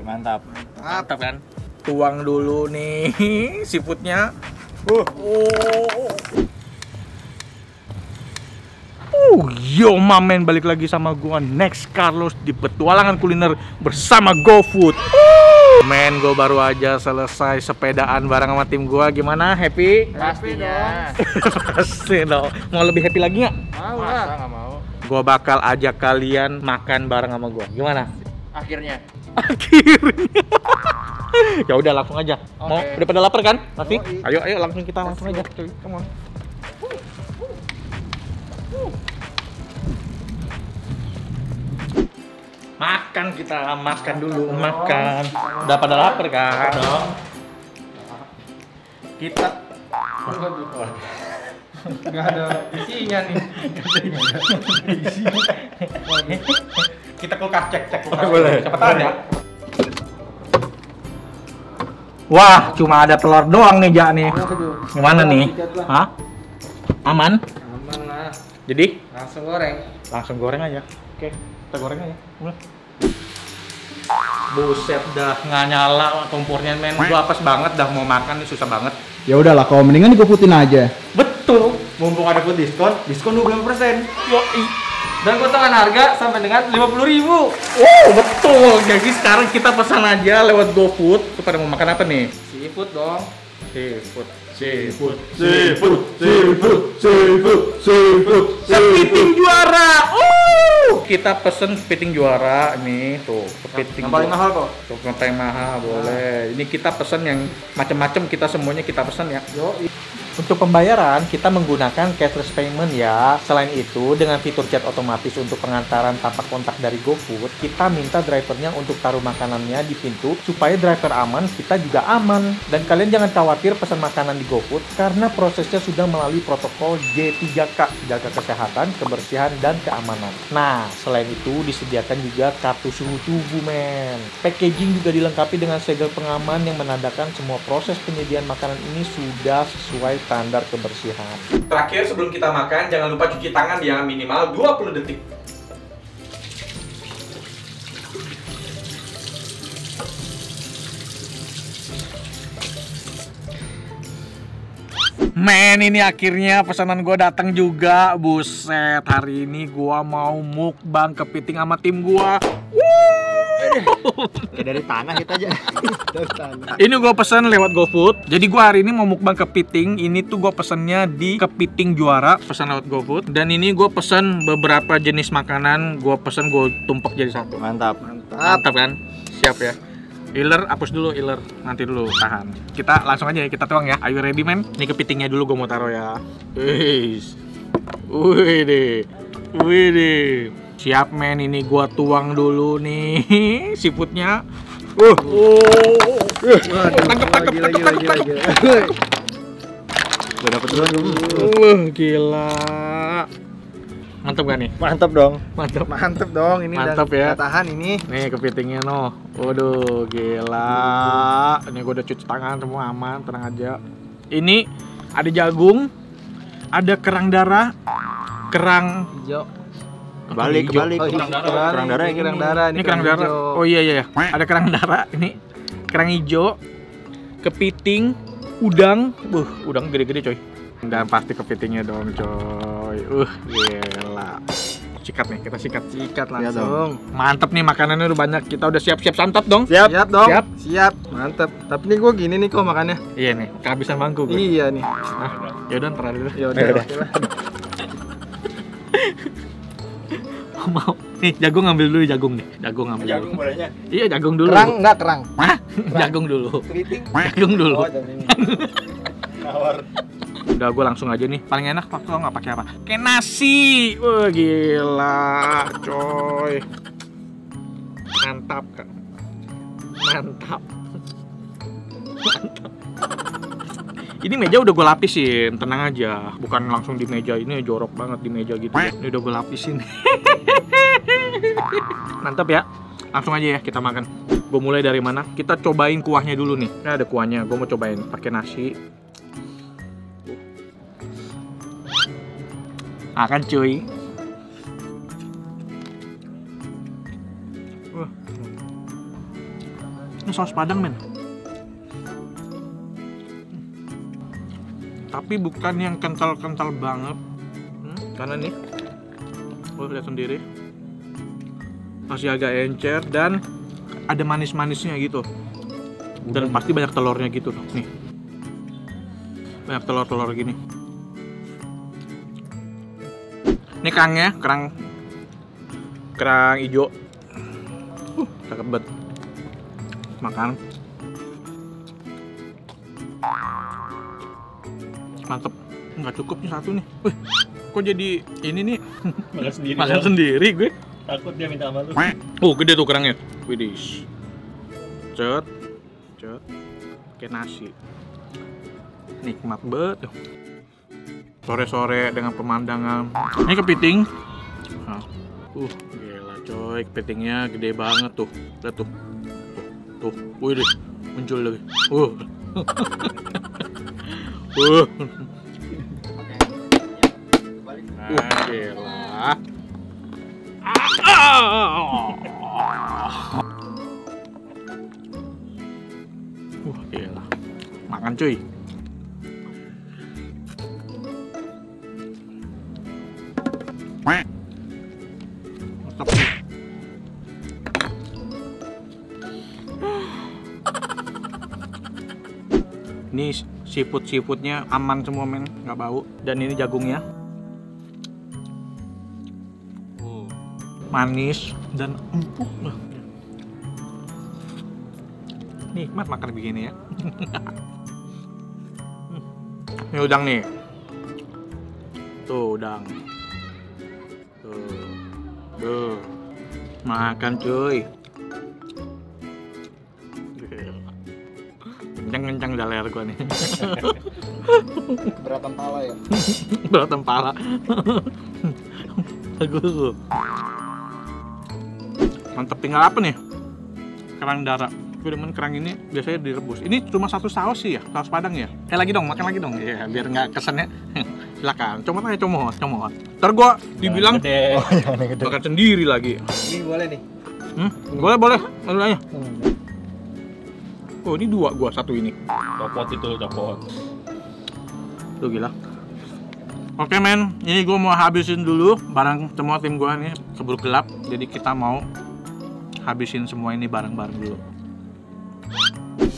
Mantap. Mantap kan? Tuang dulu nih seafoodnya. Yo mamen, balik lagi sama gua Next Carlos di petualangan kuliner bersama GoFood. Men, gua baru aja selesai sepedaan bareng sama tim gua. Gimana? Happy? Pastinya. Pasti dong. Mau lebih happy lagi nggak? Mau lah. Nggak mau. Gua bakal ajak kalian makan bareng sama gua. Gimana? Akhirnya. Ya udah langsung aja. Mau? Oke. Udah pada lapar kan? Masih? Oh, Ayo langsung kita langsung aja. Come on. Makan, kita makan dulu, makan. Udah pada lapar kan? Dong. Kita Nggak ada isinya nih. kita kulkas cek kulkas. Boleh. Cepetan ya. Wah, cuma ada telur doang nih, Jak nih. Gimana nih? Hah? Aman? Aman lah. Jadi Langsung goreng. langsung goreng aja. Oke, kita goreng aja. Mulai. Buset dah, nggak nyala kompornya, men. Gua apes banget dah, mau makan nih susah banget. Ya udahlah, kalau mendingan digofoodin aja. Betul. Mumpung ada food diskon 20%. Yoi. Dan potongan harga sampai dengan 50.000. Oh, betul. Jadi sekarang kita pesan aja lewat GoFood. Pada mau makan apa nih? Seafood dong. Seafood. Kepiting juara. Kita pesen kepiting juara nih, tuh. Kepiting. Yang paling mahal kok. Tuh, yang paling mahal boleh. Ini kita pesen yang macam-macam, kita semuanya kita pesen ya. Untuk pembayaran kita menggunakan cashless payment ya. Selain itu dengan fitur chat otomatis untuk pengantaran tanpa kontak dari GoFood, kita minta drivernya untuk taruh makanannya di pintu supaya driver aman, kita juga aman. Dan kalian jangan khawatir pesan makanan di GoFood karena prosesnya sudah melalui protokol J3K, jaga kesehatan, kebersihan, dan keamanan. Nah, selain itu disediakan juga kartu suhu tubuh, men. Packaging juga dilengkapi dengan segel pengaman yang menandakan semua proses penyediaan makanan ini sudah sesuai standar kebersihan. Terakhir sebelum kita makan, jangan lupa cuci tangan ya, minimal 20 detik. Men, ini akhirnya pesanan gue datang juga. Buset, hari ini gue mau mukbang kepiting sama tim gue. Kayak dari tanah kita aja. Dari tanah. Ini gue pesen lewat GoFood. Jadi gue hari ini mau mukbang kepiting. Ini tuh gue pesennya di Kepiting Juara, pesan lewat GoFood. Dan ini gue pesen beberapa jenis makanan. Gue pesen, gue tumpuk jadi satu. Mantap. Mantap kan? Siap ya. Iler, hapus dulu iler. Nanti dulu, tahan. Kita langsung aja ya, kita tuang ya. Are you ready, men? Ini kepitingnya dulu gue mau taruh ya. Wih deh. Siap, men. Ini gue tuang dulu nih seafoodnya. Tangkep. Gue dapet duluan. Gila. Mantap gak nih? Mantap dong. Mantap. Dong. Ini Mantap ya. tahan ini. Nih kepitingnya noh. Waduh, gila. Ini gue udah cuci tangan semua, aman, tenang aja. Ini ada jagung, ada kerang darah, kerang Hijau. Kebalik. Kerang darah. Ini kerang darah. Oh iya. Ada kerang darah, ini kerang hijau, kepiting, udang. Udang gede-gede coy. Dan pasti kepitingnya dong coy. Gila. Sikat nih, kita sikat langsung. Mantep nih, makanannya udah banyak. Kita udah siap-siap santap dong. Siap dong. Siap. Mantap. Tapi nih gue gini nih kok makannya. Iya nih, kehabisan bangku gue. Iya nih. Ya udah ntar dulu. Ya udah. Mau. Nih, jagung ngambil dulu jagung nih. Jagung ngambil dulu. bolehnya. Iya, jagung dulu. Kerang enggak kerang. Hah? Jagung dulu. Kepiting. Jagung dulu. ini. Nawar. Udah, gue langsung aja nih. Paling enak waktu lo nggak pakai apa? Kayak nasi. Wah, gila, coy. Mantap kan? Mantap. Ini meja udah gue lapisin, tenang aja. Bukan langsung di meja, ini jorok banget di meja gitu. Ini udah gue lapisin. Mantap ya. Langsung aja ya kita makan. Gue mulai dari mana? Kita cobain kuahnya dulu nih. Ini ada kuahnya. Gue mau cobain pakai nasi. Akan cuy. Ini saus Padang, men. Tapi bukan yang kental-kental banget. Karena nih, lo lihat sendiri, masih agak encer dan ada manis-manisnya gitu. Dan pasti banyak telurnya gitu tuh. Nih, banyak telur-telur gini. Ini kerangnya, kerang hijau. Cakep banget. Makan. Mantep. Nggak cukup nih satu nih. Wih, kok jadi ini nih? Makan sendiri gue. Takut dia minta sama lu. Oh, gede tuh kerangnya. Widis. Cet. Kayak nasi. Nikmat banget. Sore-sore dengan pemandangan. Ini kepiting. Nah. Gila coy, kepitingnya gede banget tuh. Lihat tuh. Tuh. Widih. Muncul lagi. Gila. Gila. Makan cuy. Mantap nih. Ini seafoodnya aman semua, men, nggak bau. Dan ini jagungnya manis dan empuk. Nikmat makan begini ya. Ini udang nih. Tuh udang. Tuh. Makan cuy. Kencang-kencang dah leher gua nih. Beratan pala ya. Beratan pala. Bagus. Mantap. Tinggal apa nih? Kerang darah. Gue demen kerang ini biasanya direbus. Ini cuma satu saus sih ya, saus Padang ya. Lagi dong, makan lagi dong. Ya, biar nggak kesannya. Silakan, comot aja, comot. Ntar gue dibilang makan sendiri lagi. Ini boleh nih. Boleh. Lalu aja. Oh, ini dua gua, satu ini. Copot itu, copot. Tuh gila. Oke men, ini gua mau habisin dulu barang semua tim gua nih keburu gelap. Jadi kita mau habisin semua ini bareng-bareng dulu.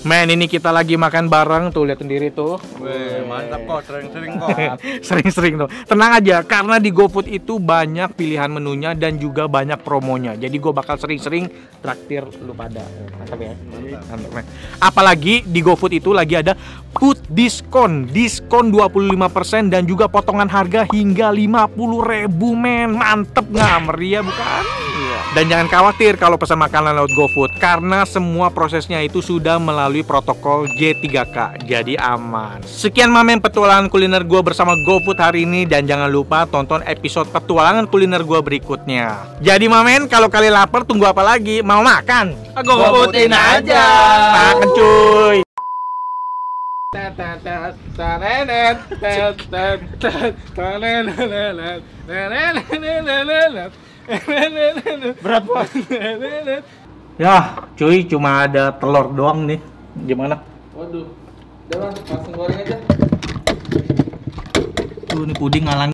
Men, ini kita lagi makan bareng, tuh lihat sendiri tuh. Weh, mantap kok, sering-sering kok. Sering-sering tuh. Tenang aja, karena di GoFood itu banyak pilihan menunya dan juga banyak promonya. Jadi gue bakal sering-sering traktir lu pada. Mantap ya. Mantap, men. Apalagi di GoFood itu lagi ada food diskon 25% dan juga potongan harga hingga 50.000, men. Mantep nggak? Meriah bukan? Dan jangan khawatir kalau pesan makanan lewat GoFood, karena semua prosesnya itu sudah melalui protokol G3K, jadi aman. Sekian Mamen petualangan kuliner gue bersama GoFood hari ini, dan jangan lupa tonton episode petualangan kuliner gue berikutnya. Jadi Mamen, kalau kalian lapar tunggu apa lagi? Mau makan? GoFoodin aja. Makan cuy. Berat banget. Ya, cuy, cuma ada telur doang nih. Gimana? Waduh. Udah langsung goreng aja. Tuh, ini puding ngalang.